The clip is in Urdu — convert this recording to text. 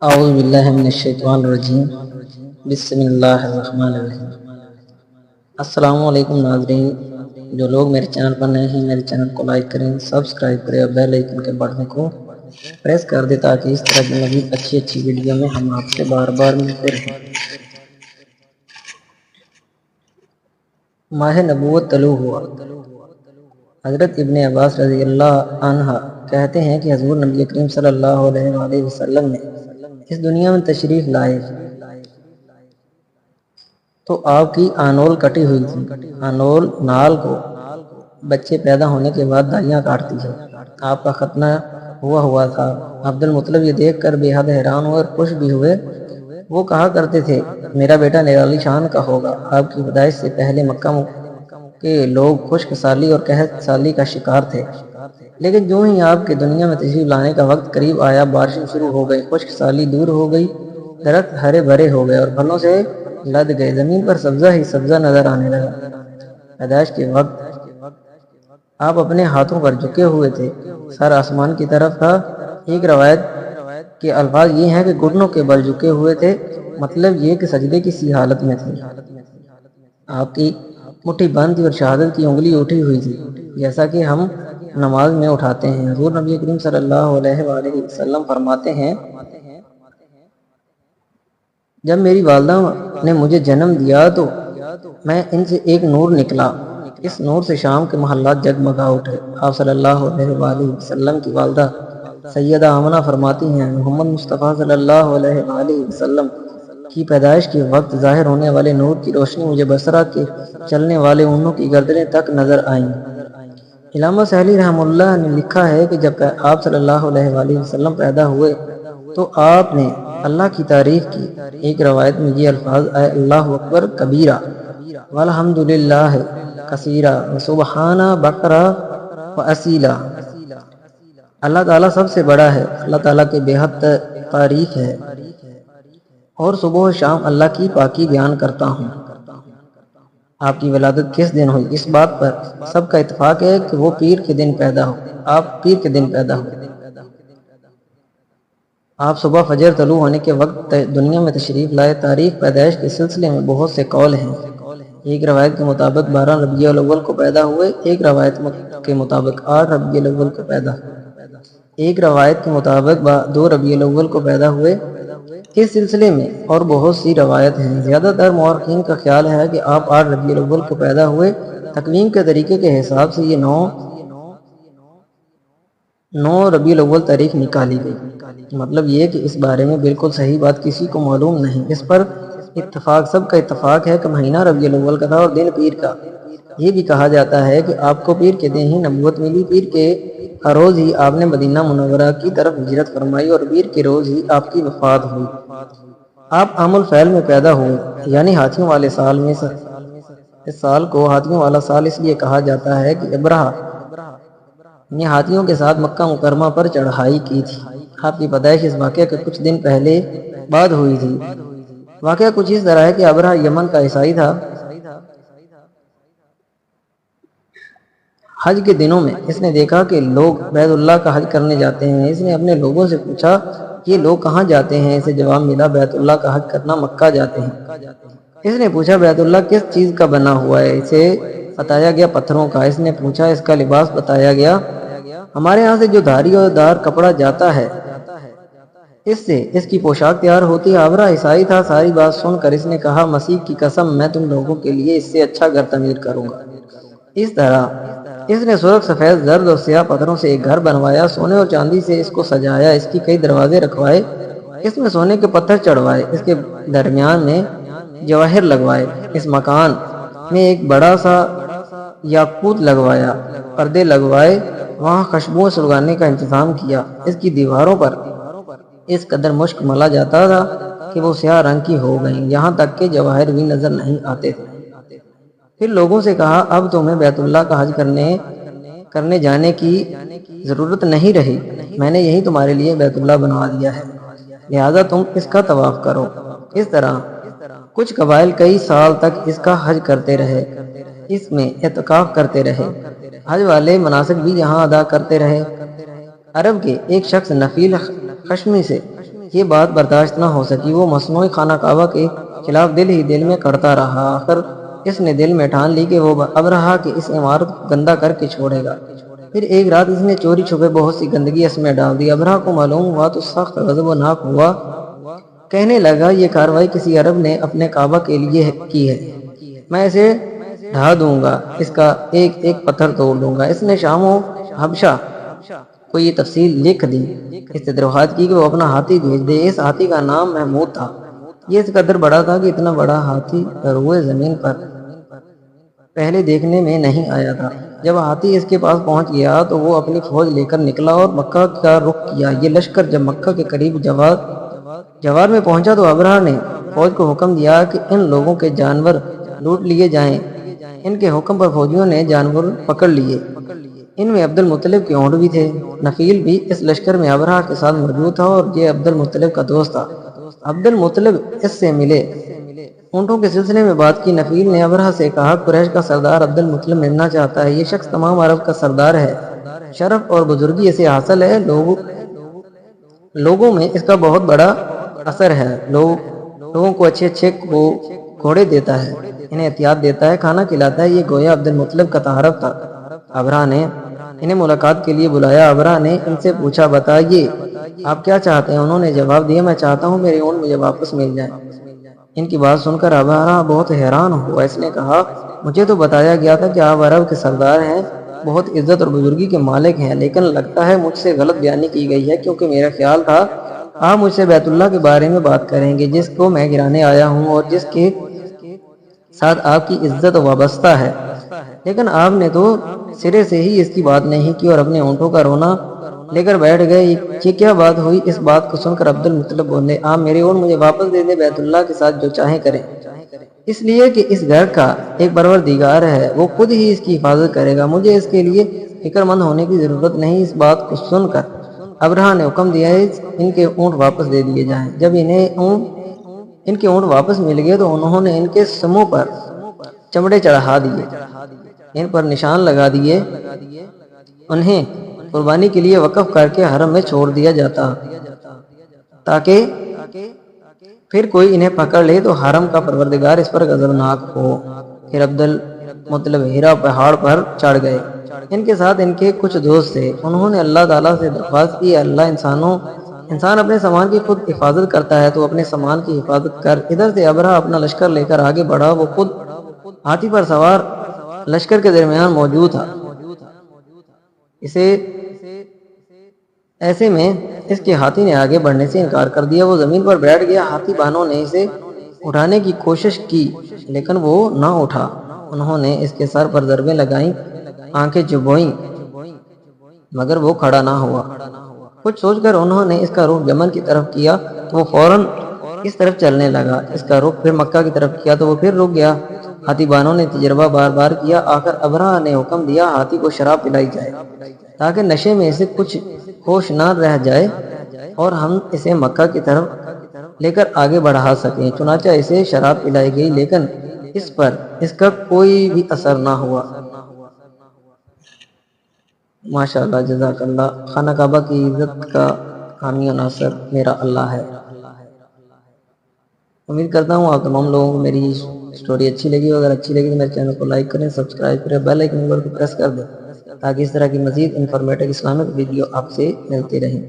اعوذ باللہ من الشیطان الرجیم بسم اللہ الرحمن الرحیم۔ السلام علیکم ناظرین، جو لوگ میرے چینل پر نئے ہیں میرے چینل کو لائک کریں، سبسکرائب کریں اور بیل آئیکن کے بٹن کو پریس کر دیں تاکہ اس طرح کی مزید اچھی ویڈیو میں ہم آپ سے بار بار ملتے رہیں۔ ماہ نبوت طلوع ہوا۔ حضرت ابن عباس رضی اللہ عنہ کہتے ہیں کہ حضور نبی کریم صلی اللہ علیہ وآلہ وسلم نے اس دنیا میں تشریف لائے تو آپ کی آنول کٹی ہوئی تھی۔ آنول نال کو بچے پیدا ہونے کے بعد دائیاں کاٹتی ہے۔ آپ کا ختنہ ہوا تھا۔ عبد المطلب یہ دیکھ کر بے حد حیران ہوئے اور خوش بھی ہوئے۔ وہ کہا کرتے تھے میرا بیٹا نرالی شان کا ہوگا۔ آپ کی پیدائش سے پہلے مکہ کے لوگ خشک سالی اور قحط سالی کا شکار تھے، لیکن جو ہی آپ کے دنیا میں تشریف لانے کا وقت قریب آیا بارشیں شروع ہو گئی، خشک سالی دور ہو گئی، درخت ہرے بھرے ہو گئے اور پھلوں سے لد گئے، زمین پر سبزہ ہی سبزہ نظر آنے لگا۔ پیدائش کے وقت آپ اپنے ہاتھوں پر جھکے ہوئے تھے، سر آسمان کی طرف تھا۔ ایک روایت کے الفاظ یہ ہیں کہ گھٹنوں کے بل جھکے ہوئے تھے، مطلب یہ کہ سجدے کی سی حالت میں تھے۔ آپ کی مٹھی بند تھی اور شہادت کی انگلی اٹھی ہوئی تھی، جیسا کہ ہم نماز میں اٹھاتے ہیں۔ حضور نبی کریم صلی اللہ علیہ وآلہ وسلم فرماتے ہیں جب میری والدہ نے مجھے جنم دیا تو میں ان سے ایک نور نکلا، اس نور سے شام کے محلات جگمگا اٹھے۔ آپ صلی اللہ علیہ وآلہ وسلم کی والدہ سیدہ آمنہ فرماتی ہیں محمد مصطفیٰ صلی اللہ علیہ وآلہ وسلم کی پیدائش کے وقت ظاہر ہونے والے نور کی روشنی مجھے بصرہ کے چلنے والے اونٹوں کی گردنیں تک نظر آئیں۔ علامہ سہلی رحمہ اللہ نے لکھا ہے کہ جب آپ صلی اللہ علیہ وآلہ وسلم پیدا ہوئے تو آپ نے اللہ کی تعریف کی۔ ایک روایت میں یہ الفاظ آئے اللہ اکبر کبیرہ والحمدللہ کثیرہ وسبحان بکرہ واسیلہ۔ اللہ تعالیٰ سب سے بڑا ہے، اللہ تعالیٰ کے بے حد تعریف ہے اور صبح و شام اللہ کی پاکی بیان کرتا ہوں۔ آپ کی ولادت کس دن ہوئی؟ اس بات پر سب کا اتفاق ہے کہ وہ پیر کے دن پیدا ہو۔ آپ پیر کے دن پیدا ہوئے۔ آپ صبح فجر طلوع ہونے کے وقت دنیا میں تشریف لائے۔ تاریخ پیدائش کے سلسلے میں بہت سے قول ہیں۔ ایک روایت کے مطابق 12 ربیع الاول کو پیدا ہوئے، ایک روایت کے مطابق 8 ربیع الاول کو پیدا ہوئے، ایک روایت کے مطابق 2 ربیع الاول کو پیدا ہوئے۔ اس سلسلے میں اور بہت سی روایت ہیں۔ زیادہ تر مورخین کا خیال ہے کہ آپ 8 ربیع الاول کو پیدا ہوئے۔ تقویم کے طریقے کے حساب سے یہ 9 ربیع الاول تاریخ نکالی گئی۔ مطلب یہ کہ اس بارے میں بالکل صحیح بات کسی کو معلوم نہیں۔ اس پر سب کا اتفاق ہے کہ مہینہ ربیع الاول کا تھا اور دن پیر کا۔ یہ بھی کہا جاتا ہے کہ آپ کو پیر کے دن ہی نبوت ملی، پیر کے روز ہی آپ نے مدینہ منورہ کی طرف ہجرت فرمائی اور پیر کے روز ہی آپ کی وفات ہوئی۔ آپ عام الفیل میں پیدا ہوئے، یعنی ہاتھیوں والے سال میں۔ اس سال کو ہاتھیوں والا سال اس لیے کہا جاتا ہے کہ ابرہہ نے ہاتھیوں کے ساتھ مکہ مکرمہ پر چڑھائی کی تھی۔ آپ کی پیدائش اس واقعہ کے کچھ دن پہلے بعد ہوئی تھی۔ واقعہ کچھ اس طرح ہے کہ ابرہہ یمن کا عیسائی تھا۔ حج کے دنوں میں اس نے دیکھا کہ لوگ بیت اللہ کا حج کرنے جاتے ہیں۔ اس نے اپنے لوگوں سے پوچھا یہ لوگ کہاں جاتے ہیں؟ اسے جواب ملا بیت اللہ کا حج کرنا مکہ جاتے ہیں۔ اس نے پوچھا بیت اللہ کس چیز کا بنا ہوا ہے؟ اسے بتایا گیا پتھروں کا۔ اس نے پوچھا اس کا لباس؟ بتایا گیا ہمارے ہاں سے جو دھاری اور دار کپڑا جاتا ہے اس سے اس کی پوشاک تیار ہوتی ہے۔ ابرہہ عیسائی تھا۔ ساری بات سن کر اس نے کہا مسیح کی قسم میں تم لوگوں کے لیے اس سے اچھا گھر تعمیر کروں گا۔ اس طرح اس نے سرخ سفید زرد اور سیاہ پتھروں سے ایک گھر بنوایا، سونے اور چاندی سے اس کو سجایا، اس کی کئی دروازے رکھوائے، اس میں سونے کے پتھر چڑھوائے، اس کے درمیان میں جواہر لگوائے، اس مکان میں ایک بڑا سا یاقوت لگوایا، پردے لگوائے، وہاں خوشبوئیں سلگانے کا انتظام کیا۔ اس کی دیواروں پر اس قدر مشک ملا جاتا تھا کہ وہ سیاہ رنگ کی ہو گئیں، یہاں تک کہ جواہر بھی نظر نہیں آتے تھے۔ پھر لوگوں سے کہا اب تمہیں بیت اللہ کا حج کرنے جانے کی ضرورت نہیں رہی، میں نے یہی تمہارے لیے بیت اللہ بنوا دیا ہے، لہٰذا تم اس کا طواف کرو۔ اس طرح کچھ قبائل کئی سال تک اس کا حج کرتے رہے، اس میں اعتکاف کرتے رہے، حج والے مناسک بھی یہاں ادا کرتے رہے۔ عرب کے ایک شخص نفیل خشمی سے یہ بات برداشت نہ ہو سکی، وہ مصنوعی خانہ کعبہ کے خلاف دل ہی دل میں کرتا رہا۔ آخر اس نے دل میں ٹھان لی کہ وہ ابرہا کی اس عمارت کو گندہ کر کے چھوڑے گا۔ پھر ایک رات اس نے چوری چھپے بہت سی گندگی اس میں ڈال دی۔ ابرہا کو معلوم ہوا تو سخت غضب و ناک ہوا، کہنے لگا یہ کارروائی کسی عرب نے اپنے کعبہ کے لیے کی ہے، میں اسے ڈھا دوں گا، اس کا ایک ایک پتھر توڑ دوں گا۔ اس نے شام و حبشہ کو یہ تفصیل لکھ دی، اس سے درخواست کی کہ وہ اپنا ہاتھی بھیج دے۔ اس ہاتھی کا نام محمود تھا۔ یہ اس قدر بڑا تھا کہ اتنا بڑا ہاتھی روئے زمین پر پہلے دیکھنے میں نہیں آیا تھا۔ جب ہاتھی اس کے پاس پہنچ گیا تو وہ اپنی فوج لے کر نکلا اور مکہ کا رخ کیا۔ یہ لشکر جب مکہ کے قریب جوار میں پہنچا تو ابرہا نے فوج کو حکم دیا کہ ان لوگوں کے جانور لوٹ لیے جائیں۔ ان کے حکم پر فوجیوں نے جانور پکڑ لیے۔ ان میں عبد المطلب کے اونٹ بھی تھے۔ نفیل بھی اس لشکر میں ابرہا کے ساتھ موجود تھا اور یہ عبد المطلب کا دوست تھا۔ عبد المطلب اس سے ملے، اونٹوں کے سلسلے میں بات کی۔ نفیل نے ابرہا سے کہا قریش کا سردار عبد المطلب ملنا چاہتا ہے، یہ شخص تمام عرب کا سردار ہے، شرف اور بزرگی اسے حاصل ہے، لوگوں میں اس کا بہت بڑا اثر ہے، لوگوں کو اچھے اچھے گھوڑے دیتا ہے، انہیں احتیاط دیتا ہے، کھانا کھلاتا ہے۔ یہ گویا عبد المطلب کا تعارف تھا۔ ابرہا نے انہیں ملاقات کے لیے بلایا۔ ابرہا نے ان سے پوچھا بتائیے آپ کیا چاہتے ہیں؟ انہوں نے جواب دیا میں چاہتا ہوں میرے اونٹ مجھے واپس مل جائیں۔ ان کی بات سن کر ابرہا بہت حیران ہوا۔ اس نے کہا مجھے تو بتایا گیا تھا کہ آپ عرب کے سردار ہیں، بہت عزت اور بزرگی کے مالک ہیں، لیکن لگتا ہے مجھ سے غلط بیانی کی گئی ہے، کیونکہ میرا خیال تھا آپ مجھ سے بیت اللہ کے بارے میں بات کریں گے جس کو میں گرانے آیا ہوں اور جس کے ساتھ آپ کی عزت وابستہ ہے، لیکن آپ نے تو سرے سے ہی اس کی بات نہیں کی اور اپنے اونٹوں کا رونا لے کر بیٹھ گئے۔ یہ کیا بات ہوئی؟ اس بات کو سن کر عبد المطلب بولے آپ میرے اونٹ مجھے واپس دے دیں، بیت اللہ کے ساتھ جو چاہیں کریں، اس لیے کہ اس گھر کا ایک پروردگار ہے، وہ خود ہی اس کی حفاظت کرے گا، مجھے اس کے لیے فکر مند ہونے کی ضرورت نہیں۔ اس بات کو سن کر ابرہا نے حکم دیا ان کے اونٹ واپس دے دیے جائیں۔ جب ان کے اونٹ واپس مل گئے تو انہوں نے ان کے سموں پر چمڑے چڑھا دیے، ان پر نشان لگا دیے، انہیں قربانی کے لیے وقف کر کے حرم میں چھوڑ دیا جاتا تاکہ پھر کوئی انہیں پکڑ لے تو حرم کا پروردگار اس پر غضبناک ہو۔ پھر عبد المطلب ہیرا پہاڑ پر چڑھ گئے۔ ان کے ساتھ ان کے کچھ دوست تھے۔ انہوں نے اللہ تعالیٰ سے درخواست کی اللہ انسان اپنے سامان کی خود حفاظت کرتا ہے تو اپنے سامان کی حفاظت کر۔ ادھر سے ابرہا اپنا لشکر لے کر آگے بڑھا، وہ خود ہاتھی پر سوار لشکر کے درمیان موجود تھا۔ ایسے میں اس کے ہاتھی نے آگے بڑھنے سے انکار کر دیا، وہ زمین پر بیٹھ گیا۔ ہاتھی بانوں نے اسے اٹھانے کی کوشش کی لیکن وہ نہ اٹھا۔ انہوں نے اس کے سر پر ضربیں لگائیں، آنکھیں چبھوئیں مگر وہ کھڑا نہ ہوا۔ کچھ سوچ کر انہوں نے اس کا رخ یمن کی طرف کیا تو وہ فوراً اس طرف چلنے لگا، اس کا رخ پھر مکہ کی طرف کیا تو وہ پھر رک گیا۔ ہاتھی بانوں نے تجربہ بار بار کیا، آخر ابرہا نے حکم دیا ہاتھی کو شراب پلائی جائے تاکہ نشے میں اسے کچھ ہوش نہ رہ جائے اور ہم اسے مکہ کی طرف لے کر آگے بڑھا سکیں۔ چنانچہ اسے شراب پلائی گئی لیکن اس پر اس کا کوئی بھی اثر نہ ہوا۔ ماشاءاللہ، جزاک اللہ۔ خانہ کعبہ کی عزت کا حامی و ناصر میرا اللہ ہے۔ امید کرتا ہوں آپ تمام لوگوں کو میری سٹوری اچھی لگی، اگر اچھی لگی تو میرے چینل کو لائک کریں، سبسکرائب کریں، بیل آئیکن کو پریس کر دیں تاکہ اس طرح کی مزید انفارمیٹو اسلامک ویڈیو آپ سے ملتے رہیں۔